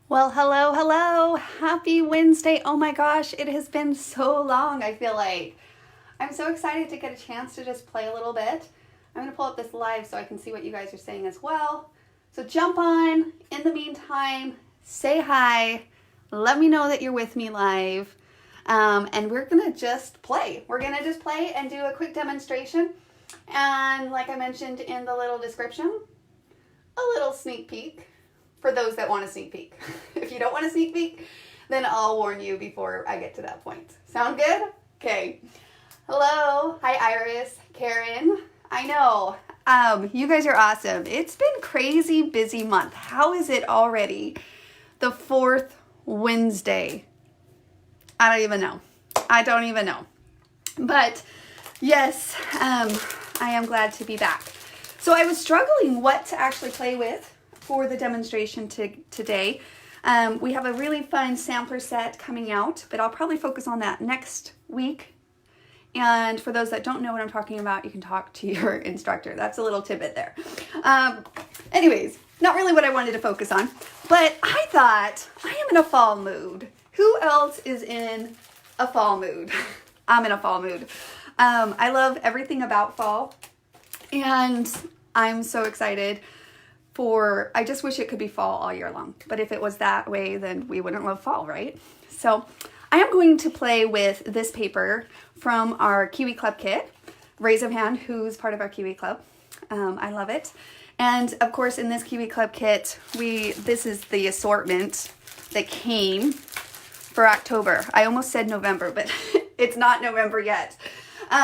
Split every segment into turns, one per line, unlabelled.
Well, hello, hello. Happy Wednesday. Oh my gosh, it has been so long, I feel like. I'm so excited to get a chance to just play a little bit. I'm going to pull up this live so I can see what you guys are saying as well. So jump on. In the meantime, say hi. Let me know that you're with me live. And we're going to just play. We're going to just play and do a quick demonstration. And like I mentioned in the little description, a little sneak peek. For those that want a sneak peek. If you don't want a sneak peek, then I'll warn you before I get to that point. Sound good? Okay. Hello. Hi, Iris. Karen. I know. You guys are awesome. It's been crazy busy month. How is it already the fourth Wednesday? I don't even know. I don't even know. But yes, I am glad to be back. So I was struggling what to actually play with for the demonstration today. We have a really fun sampler set coming out, but I'll probably focus on that next week. And for those that don't know what I'm talking about, you can talk to your instructor. That's a little tidbit there. Anyways, not really what I wanted to focus on, but I thought I am in a fall mood. Who else is in a fall mood? I'm in a fall mood. I love everything about fall, and I'm so excited. I just wish it could be fall all year long. But if it was that way, then we wouldn't love fall, right? So I am going to play with this paper from our Kiwi Club kit. Raise of hand who's part of our Kiwi Club. I love it. And of course, in this Kiwi Club kit, this is the assortment that came for October. I almost said November, but it's not November yet. But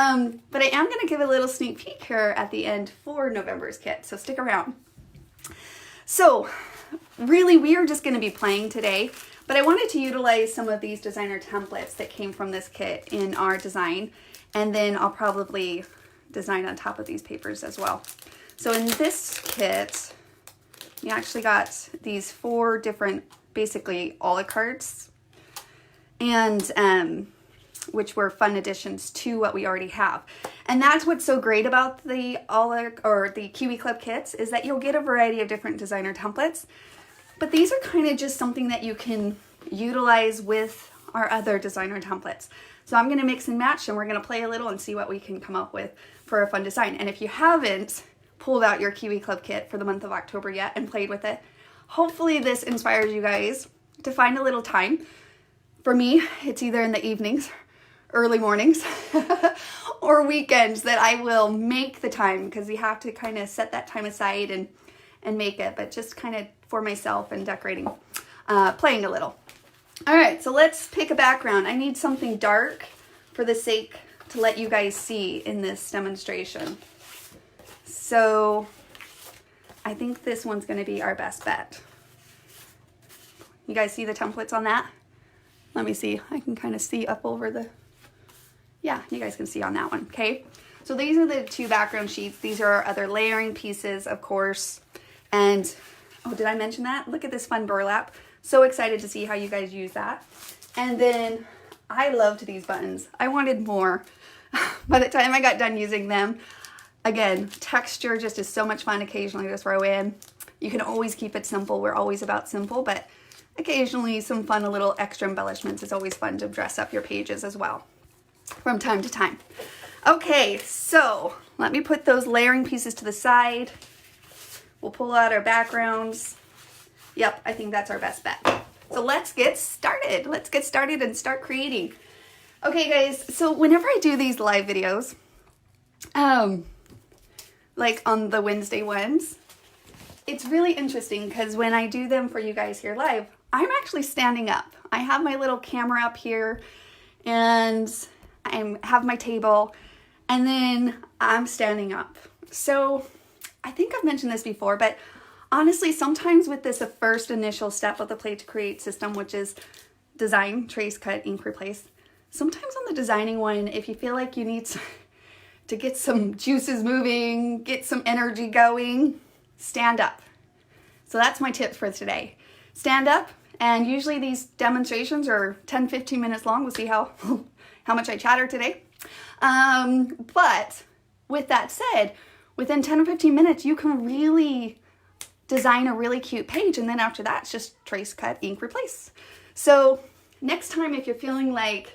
I am going to give a little sneak peek here at the end for November's kit. So stick around. So really, we are just going to be playing today, but I wanted to utilize some of these designer templates that came from this kit in our design, and then I'll probably design on top of these papers as well. So in this kit, you actually got these 4 different, basically a la cartes, and which were fun additions to what we already have. And that's what's so great about the Kiwi Club kits, is that you'll get a variety of different designer templates, but these are kind of just something that you can utilize with our other designer templates. So I'm going to mix and match, and we're going to play a little and see what we can come up with for a fun design. And if you haven't pulled out your Kiwi Club kit for the month of October yet and played with it, hopefully this inspires you guys to find a little time. For me, it's either in the evenings, early mornings, or weekends that I will make the time, because you have to kind of set that time aside and make it, but just kind of for myself and decorating, playing a little. All right, so let's pick a background. I need something dark for the sake to let you guys see in this demonstration. So I think this one's going to be our best bet. You guys see the templates on that? Let me see. I can kind of see up over the... Yeah, you guys can see on that one, okay? So these are the 2 background sheets. These are our other layering pieces, of course. And, oh, did I mention that? Look at this fun burlap. So excited to see how you guys use that. And then I loved these buttons. I wanted more. By the time I got done using them, again, texture just is so much fun occasionally to throw in. You can always keep it simple. We're always about simple, but occasionally some fun, a little extra embellishments is always fun to dress up your pages as well from time to time. Okay, so let me put those layering pieces to the side. We'll pull out our backgrounds. Yep, I think that's our best bet. So let's get started. Let's get started and start creating. Okay, guys, so whenever I do these live videos, like on the Wednesday ones, it's really interesting because when I do them for you guys here live, I'm actually standing up. I have my little camera up here, and I have my table, and then I'm standing up. So I think I've mentioned this before, but honestly, sometimes with this first initial step of the Play to Create system, which is design, trace, cut, ink, replace, sometimes on the designing one, if you feel like you need to get some juices moving, get some energy going, stand up. So that's my tip for today. Stand up, and usually these demonstrations are 10-15 minutes long. We'll see how much I chatter today. But with that said, within 10 or 15 minutes, you can really design a really cute page, and then after that, it's just trace, cut, ink, replace. So next time, if you're feeling like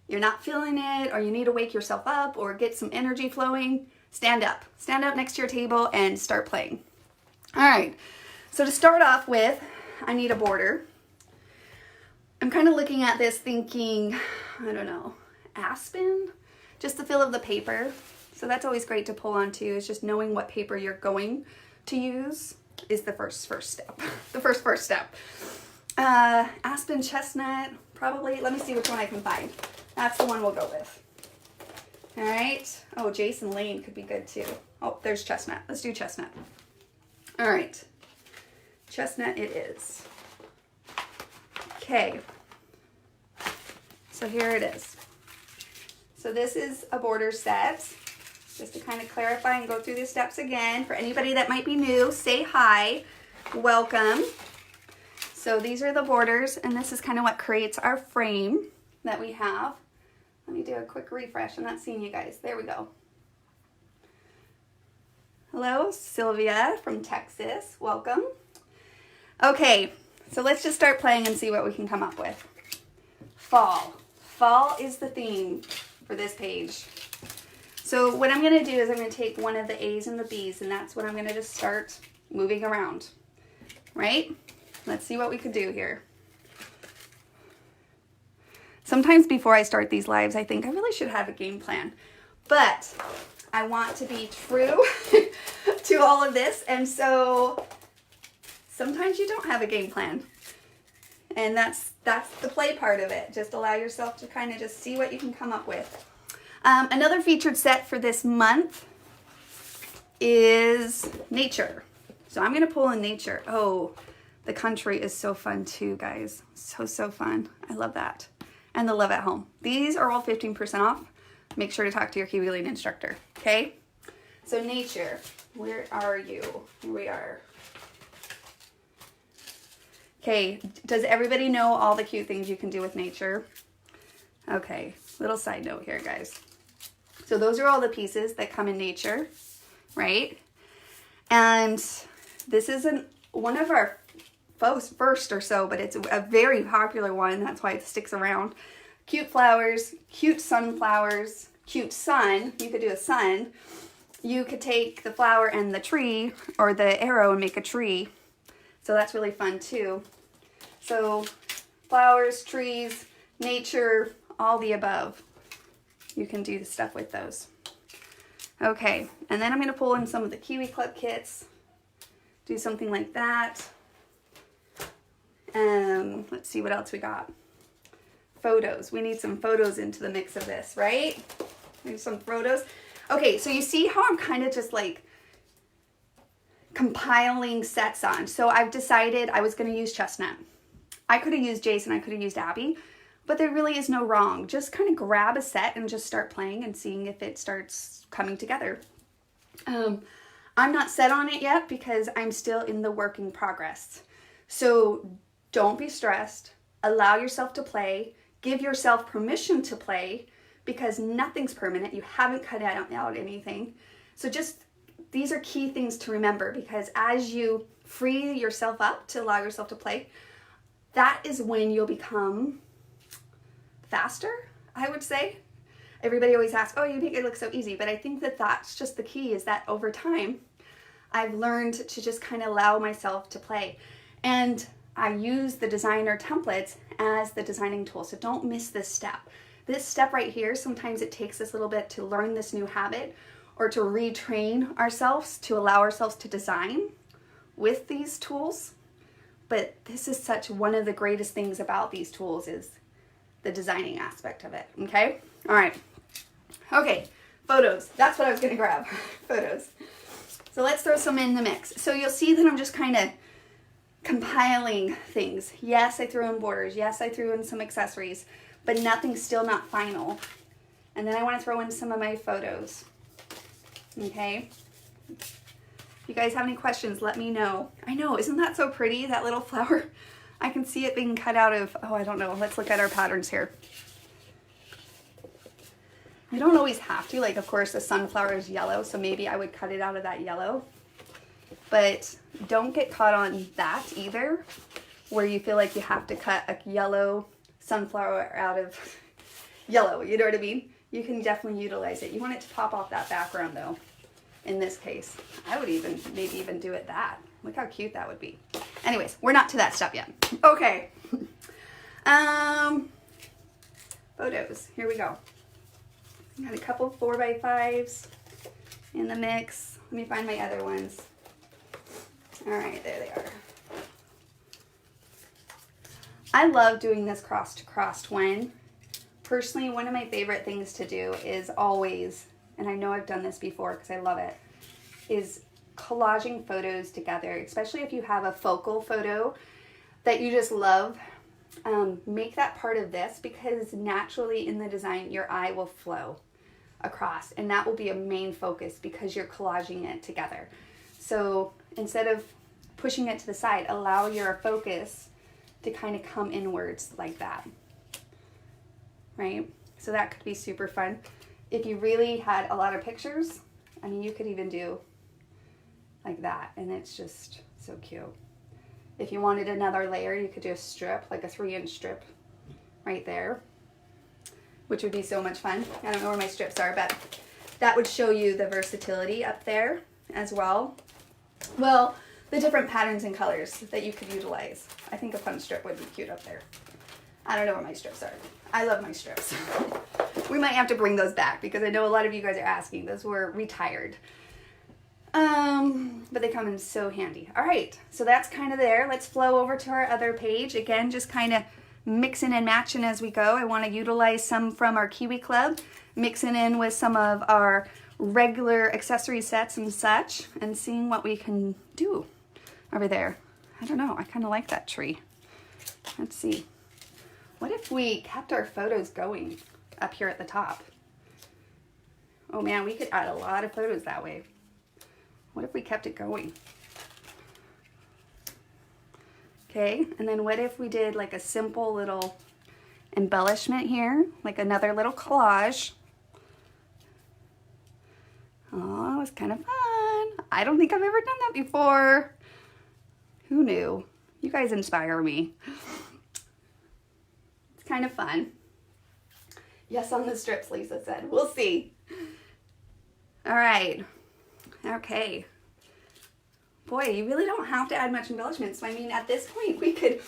you're not feeling it, or you need to wake yourself up or get some energy flowing, stand up. Stand up next to your table and start playing. All right, so to start off with, I need a border. I'm kind of looking at this thinking, I don't know, aspen? Just the feel of the paper. So that's always great to pull onto, is just knowing what paper you're going to use is the first step. The first step. Aspen, chestnut, probably. Let me see which one I can find. That's the one we'll go with. All right. Oh, Jason Lane could be good too. Oh, there's chestnut. Let's do chestnut. All right. Chestnut it is. Okay. So here it is. So this is a border set. Just to kind of clarify and go through the steps again. For anybody that might be new, say hi. Welcome. So these are the borders, and this is kind of what creates our frame that we have. Let me do a quick refresh. I'm not seeing you guys. There we go. Hello, Sylvia from Texas. Welcome. Okay, so let's just start playing and see what we can come up with. Fall. Fall is the theme for this page. So what I'm going to do is I'm going to take one of the A's and the B's, and that's what I'm going to just start moving around. Right? Let's see what we could do here. Sometimes before I start these lives, I think I really should have a game plan. But I want to be true to all of this. And so sometimes you don't have a game plan. And that's the play part of it. Just allow yourself to kind of just see what you can come up with. Another featured set for this month is nature. So I'm going to pull in nature. Oh, the country is so fun too, guys. So fun. I love that. And the love at home. These are all 15% off. Make sure to talk to your Kiwi Lane instructor, okay? So nature, where are you? Here we are. Okay, does everybody know all the cute things you can do with nature? Okay, little side note here, guys. So those are all the pieces that come in nature, right? And this isn't one of our first or so, but it's a very popular one. That's why it sticks around. Cute flowers, cute sunflowers, cute sun. You could do a sun. You could take the flower and the tree, or the arrow, and make a tree. So that's really fun too. So flowers, trees, nature, all the above. You can do the stuff with those. Okay, and then I'm going to pull in some of the Kiwi Club kits. Do something like that. Let's see what else we got. Photos. We need some photos into the mix of this, right? Maybe some photos. Okay, so you see how I'm kind of just like compiling sets on. So I've decided I was going to use chestnut. I could have used Jason, I could have used Abby, but there really is no wrong. Just kind of grab a set and just start playing and seeing if it starts coming together. I'm not set on it yet because I'm still in the work in progress. So don't be stressed. Allow yourself to play. Give yourself permission to play because nothing's permanent. You haven't cut out anything. So just, these are key things to remember, because as you free yourself up to allow yourself to play, that is when you'll become faster, I would say. Everybody always asks, oh, you make it look so easy. But I think that that's just the key, is that over time, I've learned to just kind of allow myself to play. And I use the designer templates as the designing tool. So don't miss this step. This step right here, sometimes it takes us a little bit to learn this new habit or to retrain ourselves to allow ourselves to design with these tools. But this is such one of the greatest things about these tools is the designing aspect of it, okay? All right. Okay, photos. That's what I was gonna grab, photos. So let's throw some in the mix. So you'll see that I'm just kind of compiling things. Yes, I threw in borders. Yes, I threw in some accessories, but nothing's still not final. And then I want to throw in some of my photos. Okay? If you guys have any questions, let me know. I know, isn't that so pretty, that little flower? I can see it being cut out of, oh, I don't know. Let's look at our patterns here. You don't always have to. Like, of course, the sunflower is yellow, so maybe I would cut it out of that yellow. but don't get caught on that either, where you feel like you have to cut a yellow sunflower out of yellow, you know what I mean? You can definitely utilize it. You want it to pop off that background though, in this case. I would maybe even do it that. Look how cute that would be. Anyways, we're not to that step yet. Okay. Photos, here we go. Got a couple 4x5s in the mix. Let me find my other ones. All right, there they are. I love doing this cross to cross one. Personally, one of my favorite things to do is always, and I know I've done this before because I love it, is collaging photos together, especially if you have a focal photo that you just love. Make that part of this, because naturally in the design your eye will flow across, and that will be a main focus because you're collaging it together. So instead of pushing it to the side, allow your focus to kind of come inwards like that, right? So that could be super fun. If you really had a lot of pictures, I mean, you could even do like that, and it's just so cute. If you wanted another layer, you could do a strip, like a 3-inch strip right there, which would be so much fun. I don't know where my strips are, but that would show you the versatility up there as well. Well, the different patterns and colors that you could utilize. I think a fun strip would be cute up there. I don't know where my strips are. I love my strips. We might have to bring those back because I know a lot of you guys are asking. Those were retired. But they come in so handy. All right, so that's kind of there. Let's flow over to our other page. Again, just kind of mixing and matching as we go. I want to utilize some from our Kiwi Club, mixing in with some of our regular accessory sets and such, and seeing what we can do over there. I don't know, I kind of like that tree. Let's see. What if we kept our photos going up here at the top? Oh man, we could add a lot of photos that way. What if we kept it going? Okay, and then what if we did like a simple little embellishment here, like another little collage. Oh, it's kind of fun. I don't think I've ever done that before. Who knew? You guys inspire me. It's kind of fun. Yes, on the strips, Lisa said. We'll see. All right. Okay. Boy, you really don't have to add much embellishments. I mean, at this point, we could...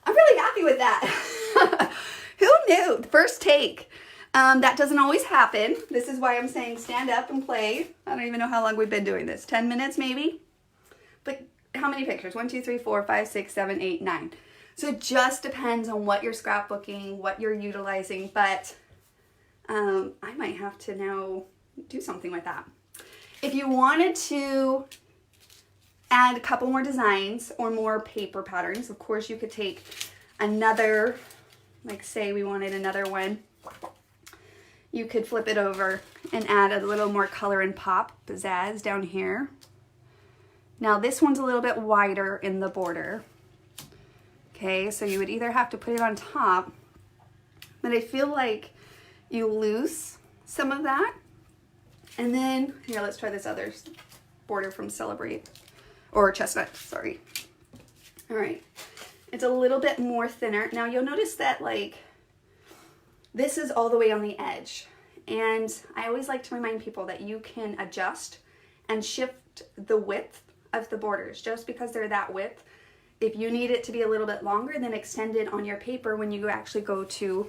I'm really happy with that. Who knew? First take. That doesn't always happen. This is why I'm saying stand up and play. I don't even know how long we've been doing this. 10 minutes maybe? But how many pictures? 1, 2, 3, 4, 5, 6, 7, 8, 9. So it just depends on what you're scrapbooking, what you're utilizing. But I might have to now do something with that. If you wanted to add a couple more designs or more paper patterns, of course you could take another, like say we wanted another one, you could flip it over and add a little more color and pop, pizzazz down here. Now this one's a little bit wider in the border. Okay, so you would either have to put it on top, but I feel like you lose some of that. And then, here, let's try this other border from Celebrate, or Chestnut, sorry. All right, it's a little bit more thinner. Now you'll notice that like, this is all the way on the edge. And I always like to remind people that you can adjust and shift the width of the borders just because they're that width. If you need it to be a little bit longer, then extend it on your paper when you actually go to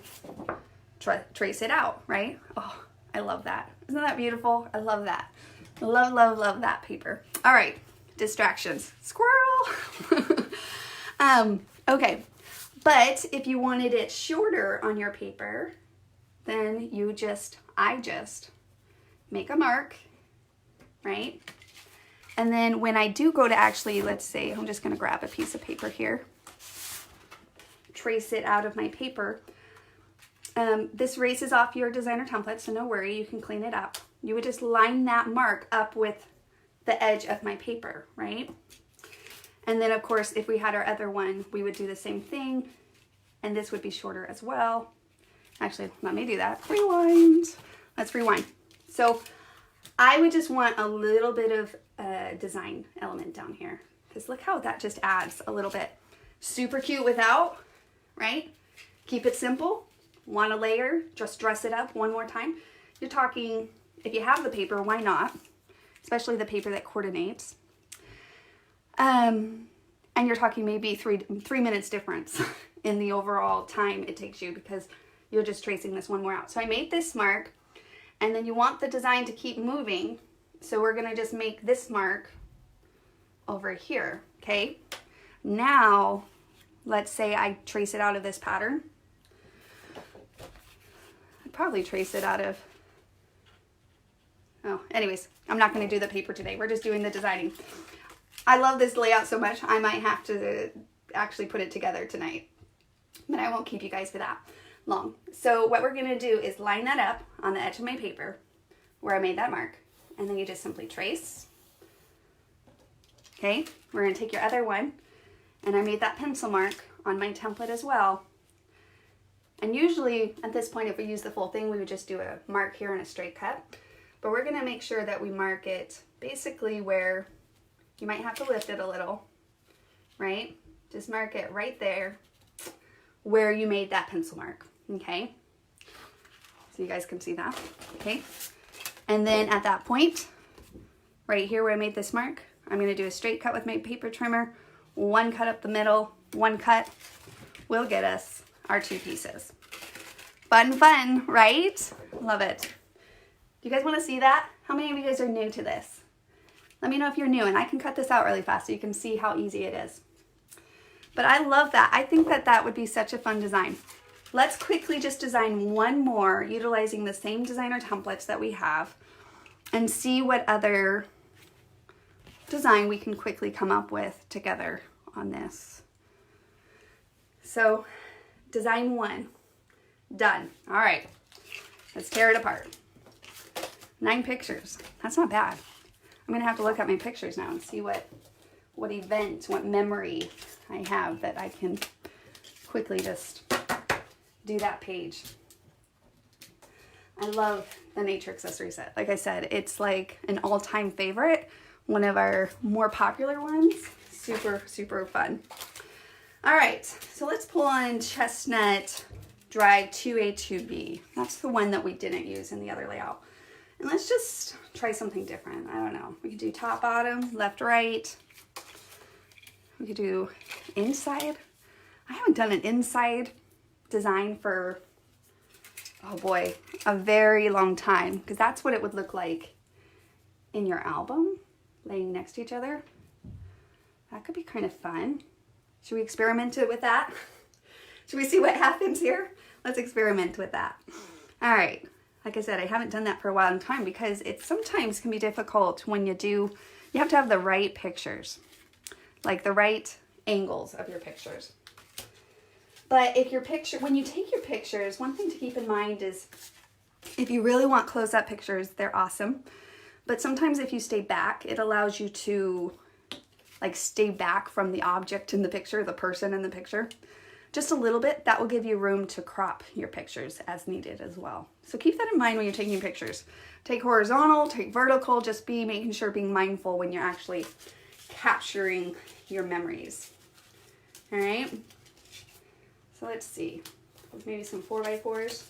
trace it out, right? Oh, I love that. Isn't that beautiful? I love that. Love, love, love that paper. All right, distractions. Squirrel. Okay, but if you wanted it shorter on your paper, then I just make a mark, right? And then when I do go to actually, let's say, I'm just gonna grab a piece of paper here, trace it out of my paper. This erases off your designer template, so no worry, you can clean it up. You would just line that mark up with the edge of my paper, right? And then of course, if we had our other one, we would do the same thing, and this would be shorter as well. Actually, let me do that. Rewind. Let's rewind. So I would just want a little bit of design element down here. Because look how that just adds a little bit. Super cute without, right? Keep it simple. Want a layer, just dress it up one more time. You're talking, if you have the paper, why not? Especially the paper that coordinates. And you're talking maybe three minutes difference in the overall time it takes you because you're just tracing this one more out. So I made this mark, and then you want the design to keep moving. So we're gonna just make this mark over here, okay? Now, let's say I trace it out of this pattern. I'd probably trace it out of, oh, anyways, I'm not gonna do the paper today. We're just doing the designing. I love this layout so much, I might have to actually put it together tonight, but I won't keep you guys for that long. So what we're gonna do is line that up on the edge of my paper where I made that mark, and then you just simply trace. Okay, we're gonna take your other one, and I made that pencil mark on my template as well. And usually at this point, if we use the full thing, we would just do a mark here and a straight cut. But we're gonna make sure that we mark it basically where you might have to lift it a little, right? Just mark it right there where you made that pencil mark, okay? So you guys can see that, okay? And then at that point, right here where I made this mark, I'm gonna do a straight cut with my paper trimmer, one cut up the middle, one cut will get us our two pieces. Fun, right? Love it. Do you guys wanna see that? How many of you guys are new to this? Let me know if you're new, and I can cut this out really fast so you can see how easy it is. But I love that. I think that that would be such a fun design. Let's quickly just design one more utilizing the same designer templates that we have and see what other design we can quickly come up with together on this. So design one, done. All right, let's tear it apart. 9 pictures, that's not bad. I'm gonna have to look at my pictures now and see what event, what memory I have that I can quickly just do that page. I love the nature accessory set. Like I said, it's like an all-time favorite, one of our more popular ones. Super, super fun. All right, so let's pull on Chestnut Drive 2A, 2B. That's the one that we didn't use in the other layout. And let's just try something different. I don't know. We could do top, bottom, left, right. We could do inside. I haven't done an inside design for, oh boy, a very long time, because that's what it would look like in your album, laying next to each other. That could be kind of fun. Should we experiment with that? Should we see what happens here? Let's experiment with that. All right. Like I said, I haven't done that for a while in time because it sometimes can be difficult when you have to have the right pictures, like the right angles of your pictures. But if when you take your pictures, one thing to keep in mind is if you really want close-up pictures, they're awesome. But sometimes if you stay back, it allows you to like stay back from the object in the picture, the person in the picture. Just a little bit, that will give you room to crop your pictures as needed as well. So keep that in mind when you're taking pictures. Take horizontal, take vertical, just being mindful when you're actually capturing your memories. All right, so let's see. Maybe some 4x4s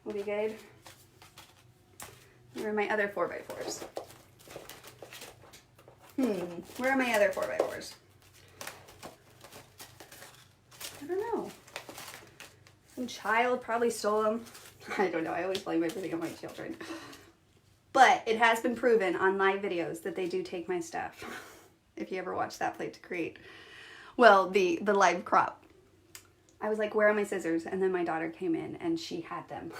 will be good. Where are my other 4x4s? Where are my other 4x4s? I don't know. Some child probably stole them. I don't know. I always blame everything on my children. But it has been proven on live videos that they do take my stuff. If you ever watch that Plate to Create. Well, the live crop. I was like, where are my scissors? And then my daughter came in and she had them.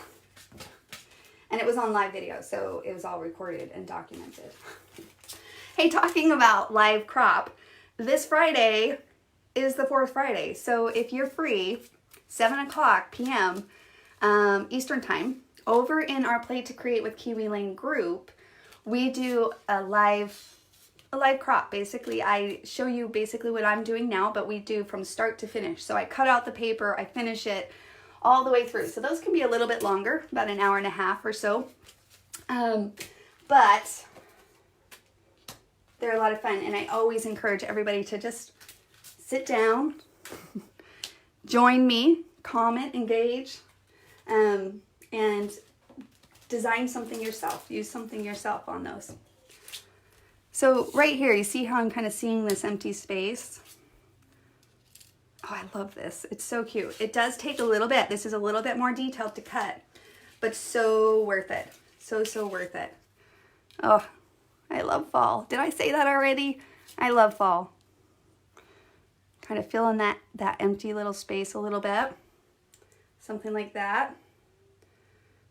And it was on live video, so it was all recorded and documented. Hey, talking about live crop, this Friday is the 4th Friday. So if you're free, 7:00 p.m. Eastern time, over in our Plate to Create with Kiwi Lane group, we do a live crop. Basically, I show you basically what I'm doing now, but we do from start to finish. So I cut out the paper, I finish it all the way through. So those can be a little bit longer, about an hour and a half or so. But They're a lot of fun, and I always encourage everybody to just sit down, join me, comment, engage, and design something yourself. Use something yourself on those. So right here, you see how I'm kind of seeing this empty space? Oh, I love this. It's so cute. It does take a little bit. This is a little bit more detailed to cut, but so worth it. So, so worth it. Oh, I love fall. Did I say that already? I love fall. Kind of filling that empty little space a little bit. Something like that.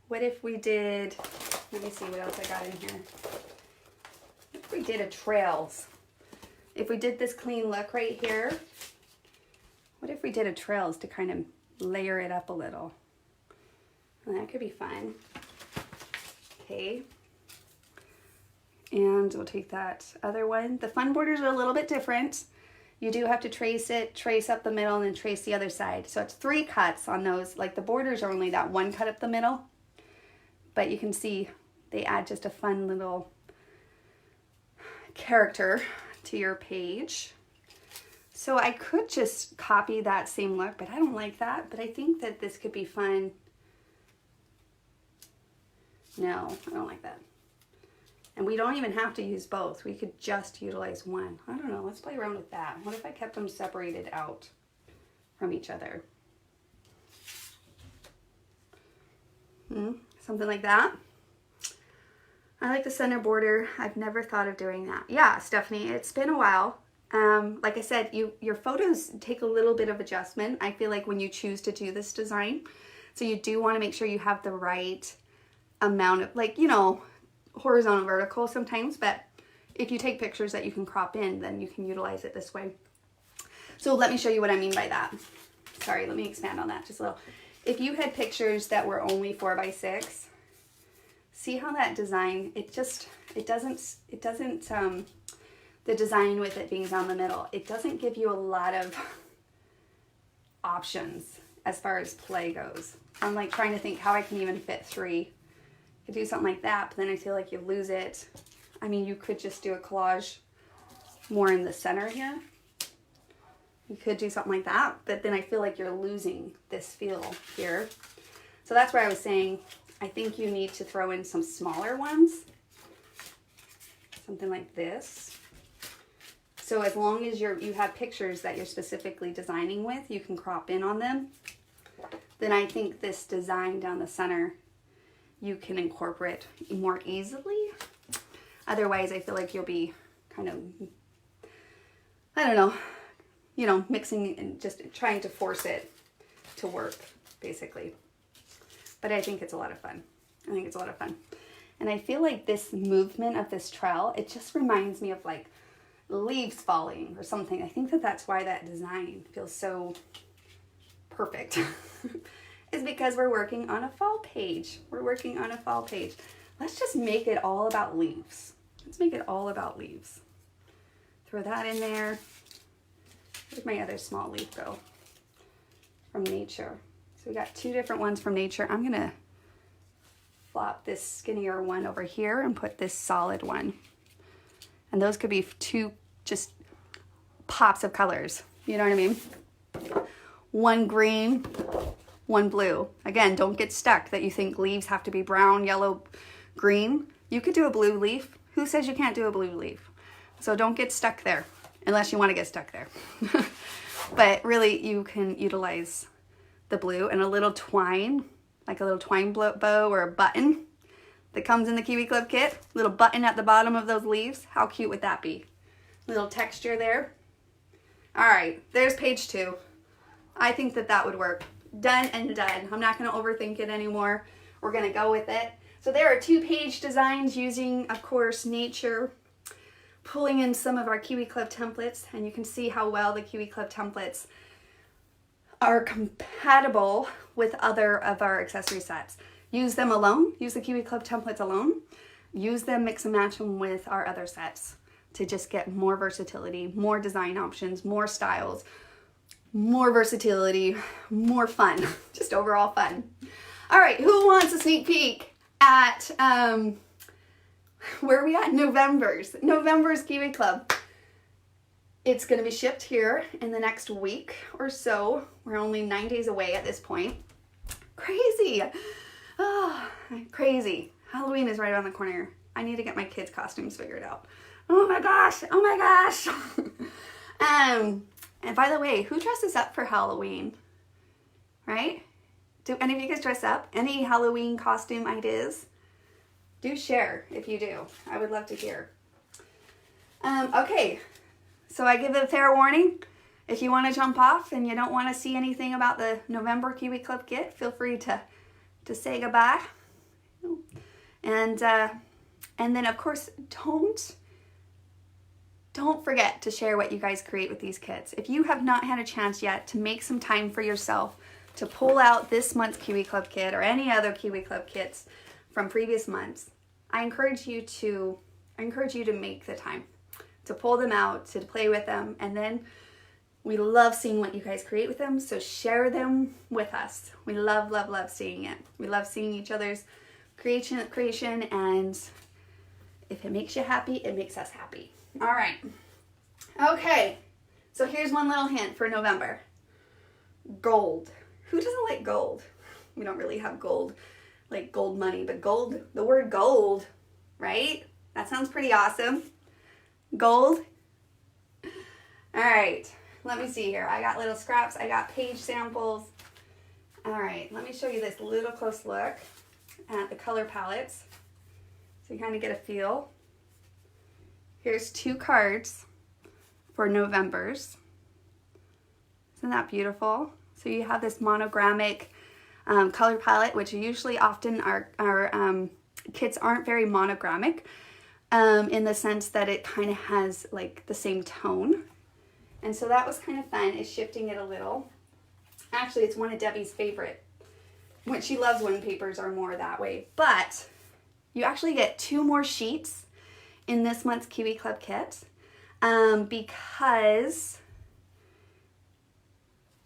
What if we did, let me see what else I got in here. If we did a trails. If we did this clean look right here, what if we did a trails to kind of layer it up a little? And that could be fun. Okay. And we'll take that other one. The fun borders are a little bit different. You do have to trace it, trace up the middle, and then trace the other side. So it's 3 cuts on those. Like the borders are only that 1 cut up the middle. But you can see they add just a fun little character to your page. So I could just copy that same look, but I don't like that. But I think that this could be fun. No, I don't like that. And we don't even have to use both. We could just utilize one. I don't know, let's play around with that. What if I kept them separated out from each other? Something like that. I like the center border. I've never thought of doing that. Yeah, Stephanie, it's been a while. Like I said, your photos take a little bit of adjustment. I feel like when you choose to do this design. So you do want to make sure you have the right amount of, like, you know, horizontal, vertical sometimes, but if you take pictures that you can crop in, then you can utilize it this way. So let me show you what I mean by that. Sorry, let me expand on that just a little. If you had pictures that were only 4x6, see how that design, it doesn't, the design with it being down the middle, it doesn't give you a lot of options as far as play goes. I'm like trying to think how I can even fit 3. Could do something like that, but then I feel like you lose it. I mean, you could just do a collage more in the center here. You could do something like that, but then I feel like you're losing this feel here. So that's where I was saying, I think you need to throw in some smaller ones. Something like this. So as long as you have pictures that you're specifically designing with, you can crop in on them. Then I think this design down the center, you can incorporate more easily. Otherwise, I feel like you'll be kind of, I don't know, you know, mixing and just trying to force it to work, basically. But I think it's a lot of fun. I think it's a lot of fun. And I feel like this movement of this trail, it just reminds me of like leaves falling or something. I think that that's why that design feels so perfect. Is because we're working on a fall page. We're working on a fall page. Let's just make it all about leaves. Let's make it all about leaves. Throw that in there. Where'd my other small leaf go? From nature. So we got 2 different ones from nature. I'm gonna flop this skinnier one over here and put this solid one. And those could be 2 just pops of colors. You know what I mean? 1 green, 1 blue. Again, don't get stuck that you think leaves have to be brown, yellow, green. You could do a blue leaf. Who says you can't do a blue leaf? So don't get stuck there, unless you want to get stuck there. But really, you can utilize the blue and a little twine, like a little twine bow or a button that comes in the Kiwi Club kit. Little button at the bottom of those leaves. How cute would that be? Little texture there. All right, there's page 2. I think that that would work. Done and done. I'm not going to overthink it anymore. We're going to go with it. So there are 2 page designs using, of course, nature, pulling in some of our Kiwi Club templates, and you can see how well the Kiwi Club templates are compatible with other of our accessory sets. Use them alone. Use the Kiwi Club templates alone. Use them, mix and match them with our other sets to just get more versatility, more design options, more styles, more versatility, more fun, just overall fun. All right, who wants a sneak peek at Where are we at? November's Kiwi Club. It's going to be shipped here in the next week or so. We're only 9 days away at this point. Crazy. Oh, crazy. Halloween is right around the corner. I need to get my kids' costumes figured out. Oh my gosh. Oh my gosh. And by the way, who dresses up for Halloween? Right? Do any of you guys dress up? Any Halloween costume ideas? Do share if you do. I would love to hear. Okay. So I give a fair warning. If you want to jump off and you don't want to see anything about the November Kiwi Club kit, feel free to say goodbye. And then of course, don't forget to share what you guys create with these kits. If you have not had a chance yet to make some time for yourself to pull out this month's Kiwi Club kit or any other Kiwi Club kits from previous months, I encourage you to make the time to pull them out, to play with them, and then we love seeing what you guys create with them, so share them with us. We love, love, love seeing it. We love seeing each other's creation, and if it makes you happy, it makes us happy. All right. Okay, so here's one little hint for November. Gold. Who doesn't like gold? We don't really have gold, like gold money, but gold, the word gold, right? That sounds pretty awesome. Gold. All right, let me see here. I got little scraps. I got page samples. All right, let me show you this little close look at the color palettes so you kind of get a feel. Here's 2 cards for November's. Isn't that beautiful? So you have this monogrammic color palette, which usually often our kits aren't very monogrammic. In the sense that it kind of has like the same tone. And so that was kind of fun, is shifting it a little. Actually, it's one of Debbie's favorite. When she loves when papers are more that way. But you actually get 2 more sheets in this month's Kiwi Club kit because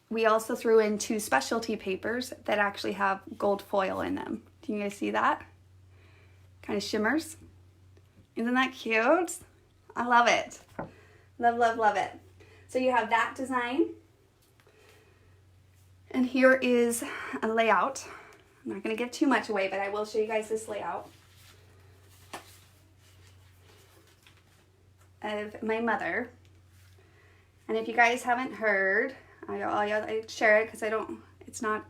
we also threw in 2 specialty papers that actually have gold foil in them. Can you guys see that? Kind of shimmers. Isn't that cute? I love it. Love, love, love it. So you have that design. And here is a layout. I'm not going to give too much away, but I will show you guys this layout of my mother. And if you guys haven't heard, I share it because it's not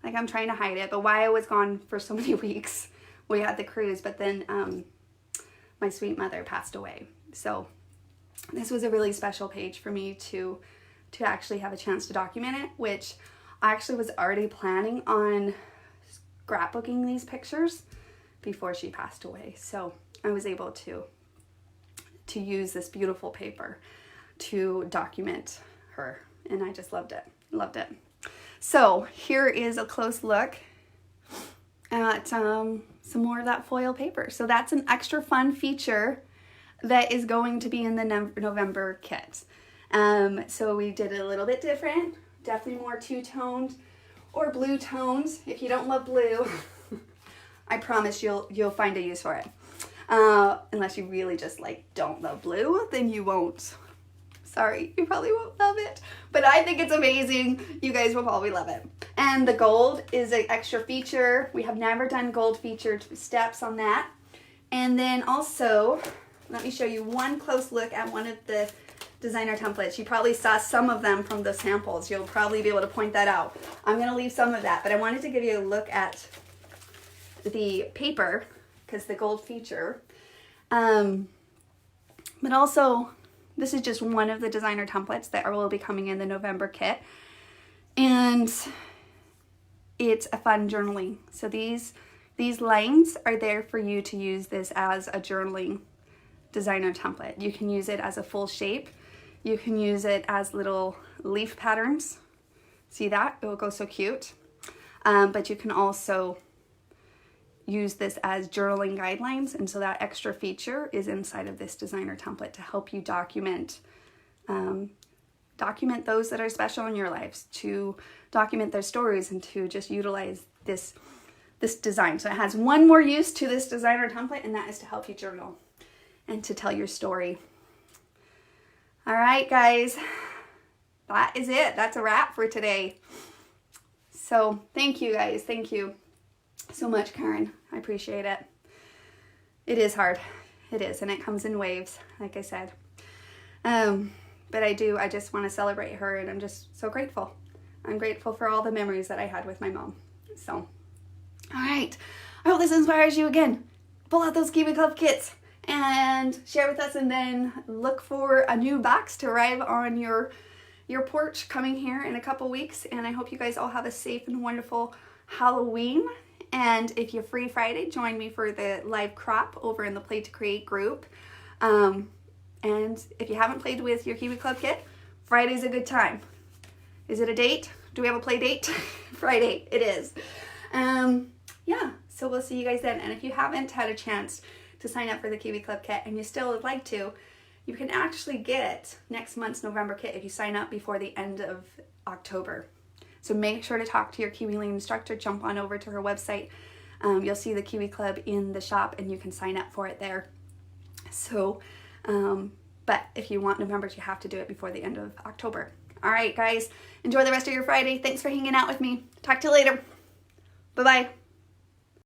like I'm trying to hide it, but why I was gone for so many weeks. We had the cruise, but then my sweet mother passed away. So this was a really special page for me to actually have a chance to document it, which I actually was already planning on scrapbooking these pictures before she passed away. So I was able to use this beautiful paper to document her, and I just loved it. So here is a close look at some more of that foil paper. So that's an extra fun feature that is going to be in the November kit. So we did it a little bit different, definitely more two-toned or blue tones. If you don't love blue, I promise you'll find a use for it. Unless you really just don't love blue, then you won't. Sorry, you probably won't love it, but I think it's amazing. You guys will probably love it. And the gold is an extra feature. We have never done gold featured steps on that. And then also, let me show you one close look at one of the designer templates. You probably saw some of them from the samples. You'll probably be able to point that out. I'm going to leave some of that, but I wanted to give you a look at the paper because the gold feature. But also, this is just one of the designer templates that will be coming in the November kit. And it's a fun journaling. So these lines are there for you to use this as a journaling designer template. You can use it as a full shape. You can use it as little leaf patterns. See that? It will go so cute. But you can also use this as journaling guidelines, and so that extra feature is inside of this designer template to help you document those that are special in your lives, to document their stories, and to just utilize this this design. So it has one more use to this designer template, and that is to help you journal and to tell your story. All right, guys, that is it. That's a wrap for today. So thank you, guys. Thank you so much, Karen. I appreciate it. It is hard. It is, and it comes in waves, like I said. But I just want to celebrate her, and I'm just so grateful. I'm grateful for all the memories that I had with my mom. So, all right. I hope this inspires you again. Pull out those Kiwi Club kits and share with us, and then look for a new box to arrive on your porch coming here in a couple weeks. And I hope you guys all have a safe and wonderful Halloween. And if you're free Friday, join me for the live crop over in the Play to Create group. And if you haven't played with your Kiwi Club kit, Friday's a good time. Is it a date? Do we have a play date? Friday, it is. Yeah, so we'll see you guys then. And if you haven't had a chance to sign up for the Kiwi Club kit and you still would like to, you can actually get next month's November kit if you sign up before the end of October. So make sure to talk to your Kiwi Lean instructor, jump on over to her website. You'll see the Kiwi Club in the shop and you can sign up for it there. So, but if you want November, you have to do it before the end of October. All right, guys, enjoy the rest of your Friday. Thanks for hanging out with me. Talk to you later. Bye-bye.